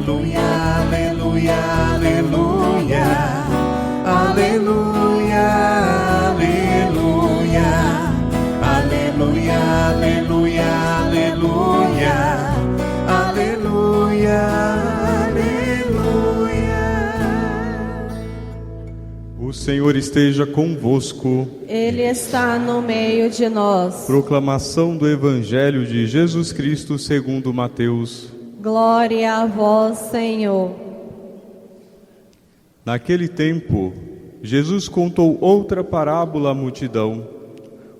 aleluia, aleluia, aleluia, aleluia, aleluia, aleluia, aleluia, aleluia. O Senhor esteja convosco. Ele está no meio de nós. Proclamação do Evangelho de Jesus Cristo segundo Mateus. Glória a vós, Senhor. Naquele tempo, Jesus contou outra parábola à multidão.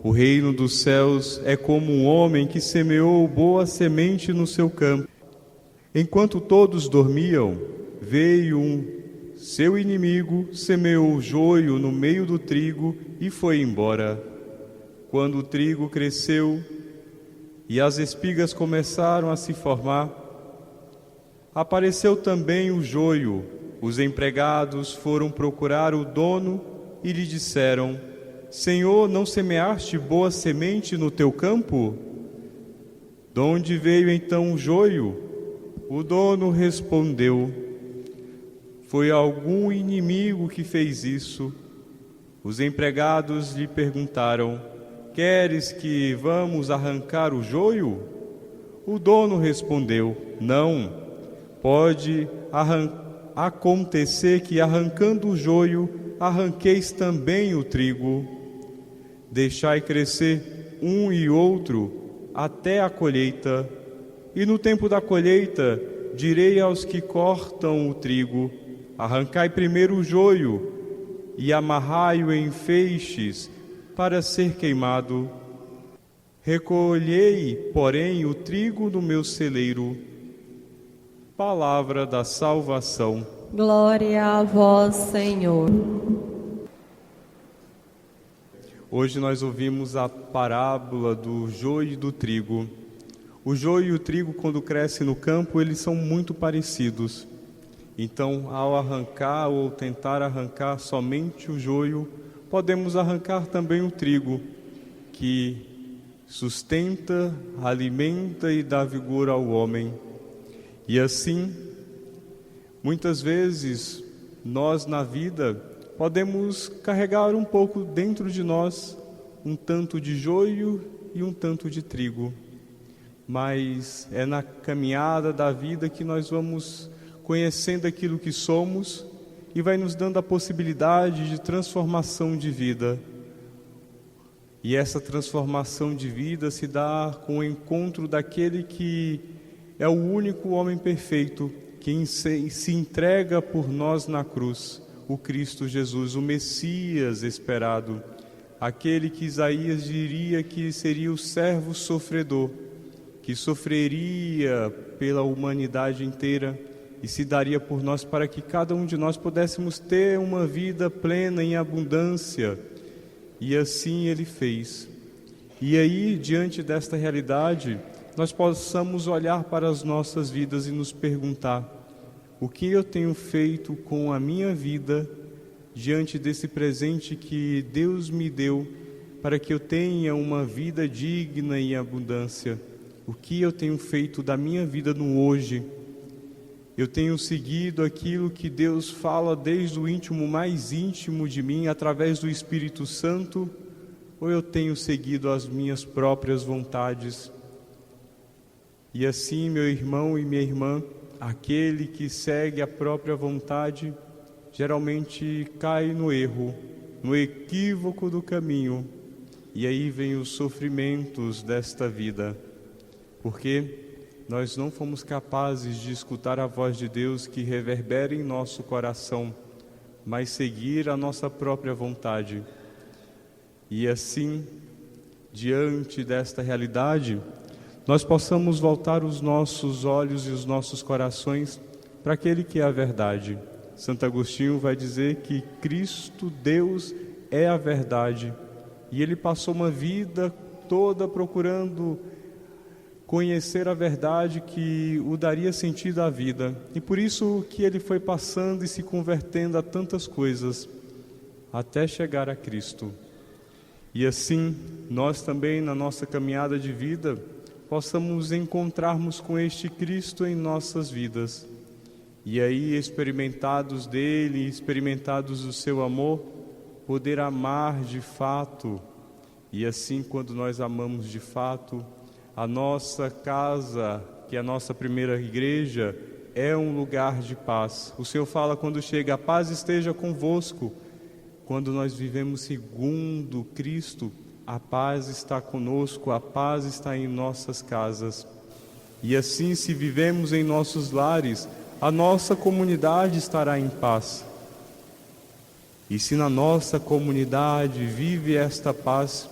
O reino dos céus é como um homem que semeou boa semente no seu campo. Enquanto todos dormiam, veio seu inimigo, semeou joio no meio do trigo e foi embora. Quando o trigo cresceu e as espigas começaram a se formar, apareceu também o joio. Os empregados foram procurar o dono e lhe disseram: Senhor, não semeaste boa semente no teu campo? De onde veio então o joio? O dono respondeu: Foi algum inimigo que fez isso. Os empregados lhe perguntaram: Queres que vamos arrancar o joio? O dono respondeu: Não, pode acontecer que arrancando o joio, arranqueis também o trigo. Deixai crescer um e outro até a colheita. E no tempo da colheita, direi aos que cortam o trigo: Arrancai primeiro o joio e amarrai-o em feixes para ser queimado. Recolhei, porém, o trigo no meu celeiro. Palavra da salvação. Glória a vós, Senhor. Hoje nós ouvimos a parábola do joio e do trigo. O joio e o trigo, quando crescem no campo, eles são muito parecidos. Então, ao arrancar ou tentar arrancar somente o joio, podemos arrancar também o trigo, que sustenta, alimenta e dá vigor ao homem. E assim, muitas vezes, nós na vida podemos carregar um pouco dentro de nós, um tanto de joio e um tanto de trigo. Mas é na caminhada da vida que nós vamos conhecendo aquilo que somos e vai nos dando a possibilidade de transformação de vida. E essa transformação de vida se dá com o encontro daquele que é o único homem perfeito, que se entrega por nós na cruz, o Cristo Jesus, o Messias esperado, aquele que Isaías diria que seria o servo sofredor, que sofreria pela humanidade inteira e se daria por nós para que cada um de nós pudéssemos ter uma vida plena em abundância. E assim Ele fez. E aí, diante desta realidade, nós possamos olhar para as nossas vidas e nos perguntar: o que eu tenho feito com a minha vida diante desse presente que Deus me deu para que eu tenha uma vida digna e abundância? O que eu tenho feito da minha vida no hoje? Eu tenho seguido aquilo que Deus fala desde o íntimo mais íntimo de mim, através do Espírito Santo, ou eu tenho seguido as minhas próprias vontades? E assim, meu irmão e minha irmã, aquele que segue a própria vontade, geralmente cai no erro, no equívoco do caminho, e aí vem os sofrimentos desta vida, porque nós não fomos capazes de escutar a voz de Deus que reverbera em nosso coração, mas seguir a nossa própria vontade. E assim, diante desta realidade, nós possamos voltar os nossos olhos e os nossos corações para aquele que é a verdade. Santo Agostinho vai dizer que Cristo, Deus, é a verdade. E Ele passou uma vida toda procurando conhecer a verdade que o daria sentido à vida. E por isso que Ele foi passando e se convertendo a tantas coisas, até chegar a Cristo. E assim, nós também, na nossa caminhada de vida, possamos encontrarmos com este Cristo em nossas vidas E aí, experimentados dele, experimentados do seu amor, poder amar de fato. E assim, quando nós amamos de fato, a nossa casa, que é a nossa primeira igreja, é um lugar de paz. O Senhor fala quando chega: a paz esteja convosco. Quando nós vivemos segundo Cristo, a paz está conosco, a paz está em nossas casas. E assim, se vivemos em nossos lares, a nossa comunidade estará em paz. E se na nossa comunidade vive esta paz,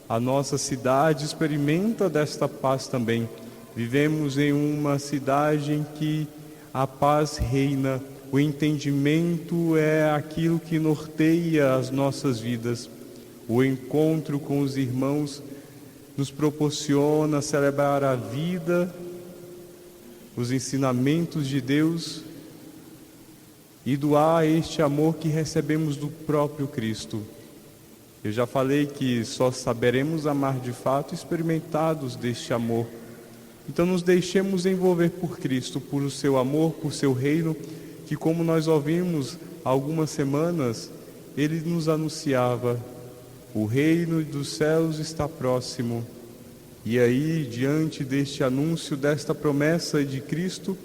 a nossa cidade experimenta desta paz também. Vivemos em uma cidade em que a paz reina, o entendimento é aquilo que norteia as nossas vidas. O encontro com os irmãos nos proporciona celebrar a vida, os ensinamentos de Deus e doar este amor que recebemos do próprio Cristo. Eu já falei que só saberemos amar de fato experimentados deste amor. Então nos deixemos envolver por Cristo, por o seu amor, por seu reino, que, como nós ouvimos há algumas semanas, ele nos anunciava: o reino dos céus está próximo. E aí, diante deste anúncio, desta promessa de Cristo,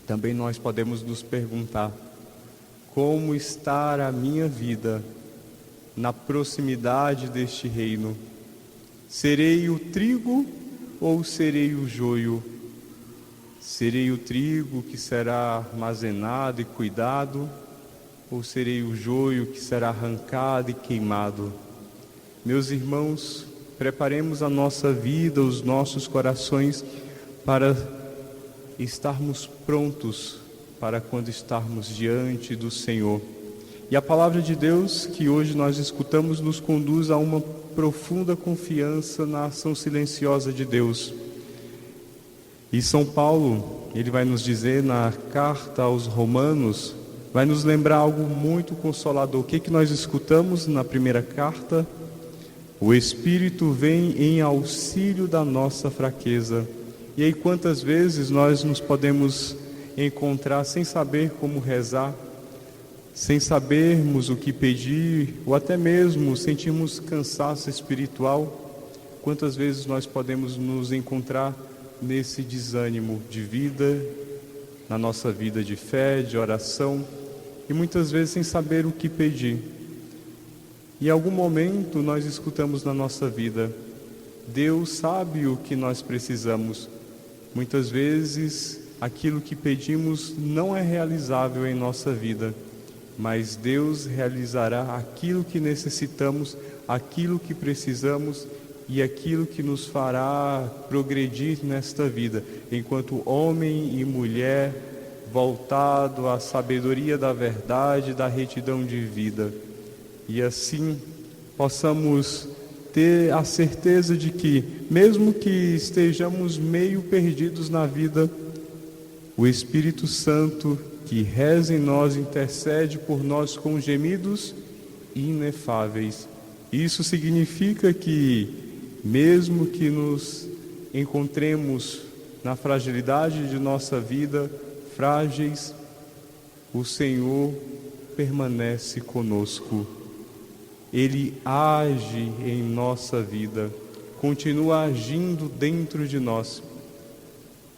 também nós podemos nos perguntar: como está a minha vida na proximidade deste reino? Serei o trigo ou serei o joio? Serei o trigo que será armazenado e cuidado, ou serei o joio que será arrancado e queimado? Meus irmãos, preparemos a nossa vida, os nossos corações, para estarmos prontos para quando estarmos diante do Senhor. E a palavra de Deus que hoje nós escutamos nos conduz a uma profunda confiança na ação silenciosa de Deus. E São Paulo, ele vai nos dizer na carta aos Romanos, vai nos lembrar algo muito consolador. O que nós escutamos na primeira carta? O Espírito vem em auxílio da nossa fraqueza. E aí, quantas vezes nós nos podemos encontrar sem saber como rezar, sem sabermos o que pedir, ou até mesmo sentirmos cansaço espiritual? Quantas vezes nós podemos nos encontrar nesse desânimo de vida, na nossa vida de fé, de oração, e muitas vezes sem saber o que pedir? Em algum momento nós escutamos na nossa vida: Deus sabe o que nós precisamos. Muitas vezes aquilo que pedimos não é realizável em nossa vida, mas Deus realizará aquilo que necessitamos, aquilo que precisamos e aquilo que nos fará progredir nesta vida, enquanto homem e mulher voltado à sabedoria da verdade, da retidão de vida. E assim possamos ter a certeza de que, mesmo que estejamos meio perdidos na vida, o Espírito Santo que reza em nós intercede por nós com gemidos inefáveis. Isso significa que, mesmo que nos encontremos na fragilidade de nossa vida, frágeis, o Senhor permanece conosco. Ele age em nossa vida, continua agindo dentro de nós.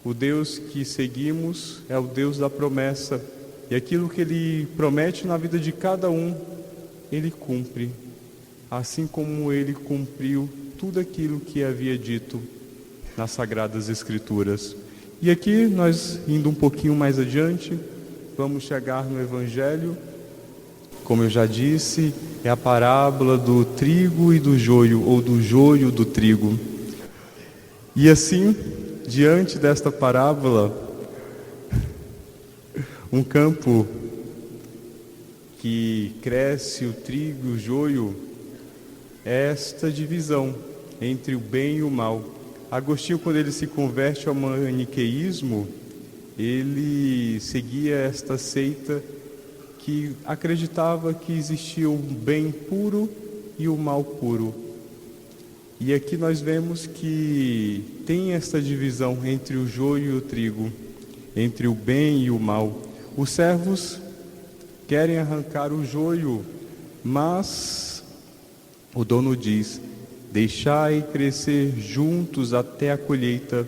O Deus que seguimos é o Deus da promessa, e aquilo que Ele promete na vida de cada um, Ele cumpre, assim como Ele cumpriu tudo aquilo que havia dito nas Sagradas Escrituras. E aqui, nós indo um pouquinho mais adiante, vamos chegar no Evangelho. Como eu já disse, é a parábola do trigo e do joio, ou do joio do trigo. E assim, diante desta parábola, um campo que cresce o trigo e o joio, é esta divisão entre o bem e o mal. Agostinho, quando ele se converte ao maniqueísmo, ele seguia esta seita que acreditava que existia o bem puro e o mal puro. E aqui nós vemos que tem esta divisão entre o joio e o trigo. entre o bem e o mal. Os servos querem arrancar o joio, mas o dono diz: deixai crescer juntos até a colheita.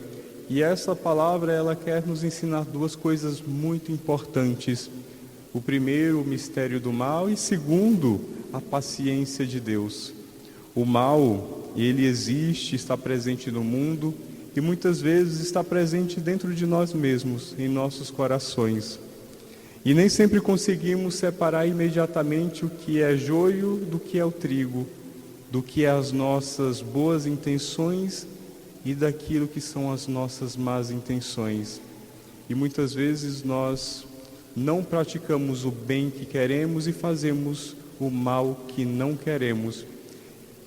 E essa palavra, ela quer nos ensinar duas coisas muito importantes. O primeiro, o mistério do mal, e segundo, a paciência de Deus. O mal, ele existe, está presente no mundo e muitas vezes está presente dentro de nós mesmos, em nossos corações. E nem sempre conseguimos separar imediatamente o que é joio do que é o trigo, do que é as nossas boas intenções e daquilo que são as nossas más intenções. E muitas vezes nós não praticamos o bem que queremos e fazemos o mal que não queremos.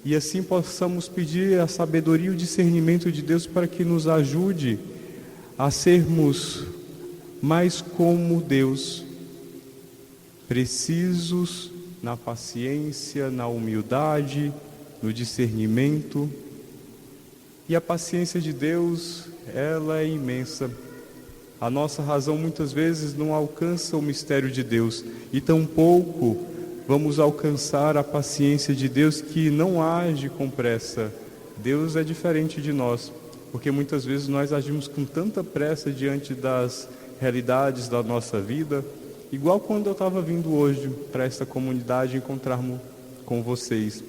E assim possamos pedir a sabedoria e o discernimento de Deus para que nos ajude a sermos mais como Deus, precisos na paciência, na humildade, no discernimento. E a paciência de Deus, ela é imensa. A nossa razão muitas vezes não alcança o mistério de Deus, e tampouco vamos alcançar a paciência de Deus, que não age com pressa. Deus é diferente de nós, porque muitas vezes nós agimos com tanta pressa diante das realidades da nossa vida, igual quando eu estava vindo hoje para esta comunidade encontrar-me com vocês.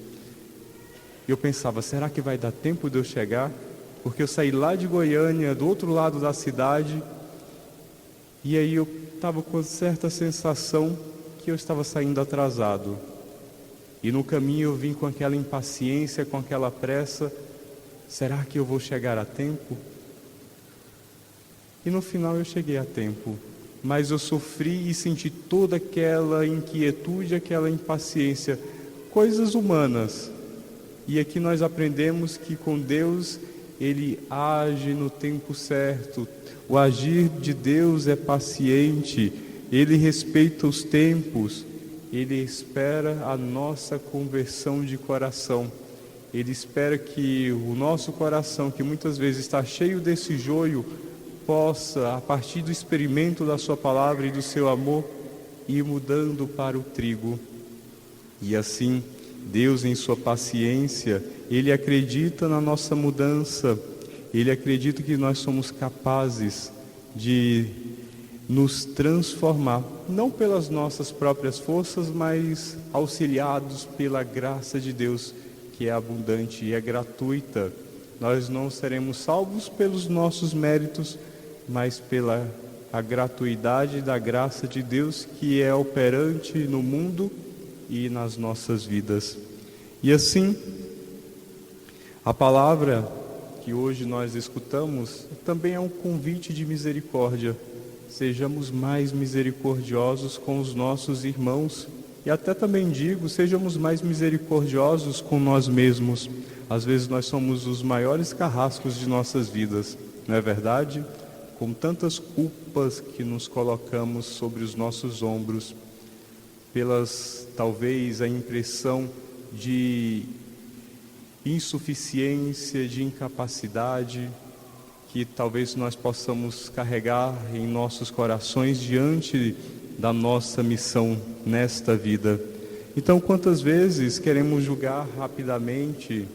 Eu pensava, será que vai dar tempo de eu chegar? Porque eu saí lá de Goiânia, do outro lado da cidade, e aí eu estava com certa sensação que eu estava saindo atrasado. E no caminho eu vim com aquela impaciência, com aquela pressa. Será que eu vou chegar a tempo? E no final eu cheguei a tempo. Mas eu sofri e senti toda aquela inquietude, aquela impaciência. Coisas humanas. E aqui nós aprendemos que com Deus, Ele age no tempo certo. O agir de Deus é paciente. Ele respeita os tempos, Ele espera a nossa conversão de coração. Ele espera que o nosso coração, que muitas vezes está cheio desse joio, possa, a partir do experimento da sua palavra e do seu amor, ir mudando para o trigo. E assim, Deus, em sua paciência, Ele acredita na nossa mudança, Ele acredita que nós somos capazes de nos transformar, não pelas nossas próprias forças, mas auxiliados pela graça de Deus, que é abundante e é gratuita. Nós não seremos salvos pelos nossos méritos, mas pela a gratuidade da graça de Deus, que é operante no mundo e nas nossas vidas. E assim, a palavra que hoje nós escutamos também é um convite de misericórdia. Sejamos mais misericordiosos com os nossos irmãos. E até também digo, sejamos mais misericordiosos com nós mesmos. Às vezes nós somos os maiores carrascos de nossas vidas, não é verdade? Com tantas culpas que nos colocamos sobre os nossos ombros, pelas, talvez, a impressão de insuficiência, de incapacidade, que talvez nós possamos carregar em nossos corações diante da nossa missão nesta vida. Então, quantas vezes queremos julgar rapidamente?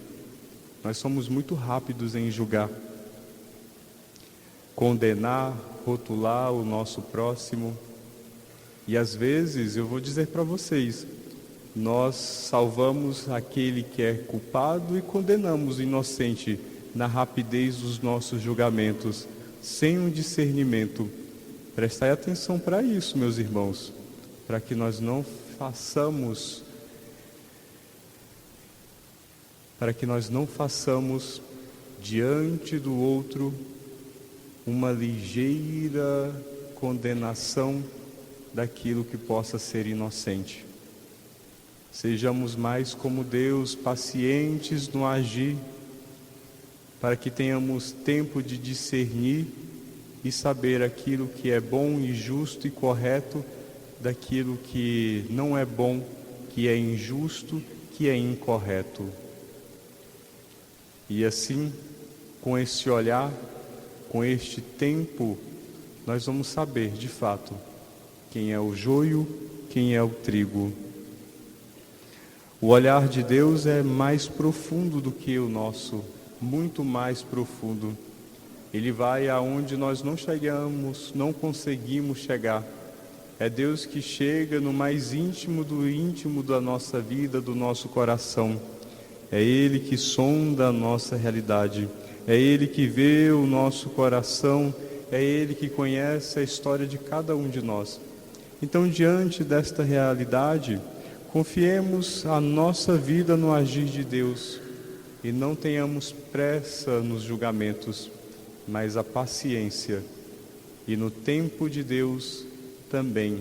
Nós somos muito rápidos em julgar, condenar, rotular o nosso próximo. E às vezes, eu vou dizer para vocês, nós salvamos aquele que é culpado e condenamos o inocente na rapidez dos nossos julgamentos, sem um discernimento. Prestai atenção para isso, meus irmãos, para que nós não façamos diante do outro uma ligeira condenação daquilo que possa ser inocente. Sejamos mais como Deus, pacientes no agir, para que tenhamos tempo de discernir e saber aquilo que é bom e justo e correto daquilo que não é bom, que é injusto, que é incorreto. E assim, com esse olhar, com este tempo, nós vamos saber, de fato, quem é o joio, quem é o trigo. O olhar de Deus é mais profundo do que o nosso, muito mais profundo. Ele vai aonde nós não chegamos, não conseguimos chegar. É Deus que chega no mais íntimo da nossa vida, do nosso coração. É Ele que sonda a nossa realidade. É Ele que vê o nosso coração. É Ele que conhece a história de cada um de nós. Então, diante desta realidade, confiemos a nossa vida no agir de Deus e não tenhamos pressa nos julgamentos, mas a paciência e no tempo de Deus também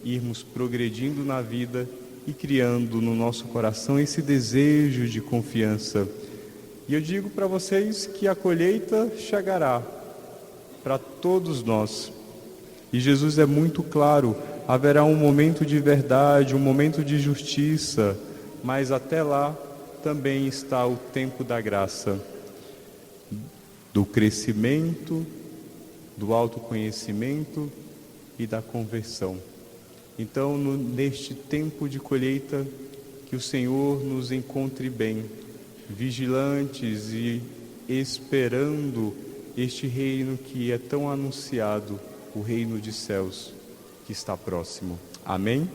irmos progredindo na vida e criando no nosso coração esse desejo de confiança. E eu digo para vocês que a colheita chegará para todos nós. E Jesus é muito claro, haverá um momento de verdade, um momento de justiça, mas até lá também está o tempo da graça, do crescimento, do autoconhecimento e da conversão. Então, neste tempo de colheita, que o Senhor nos encontre bem, vigilantes e esperando este reino que é tão anunciado, o reino de céus, que está próximo. Amém?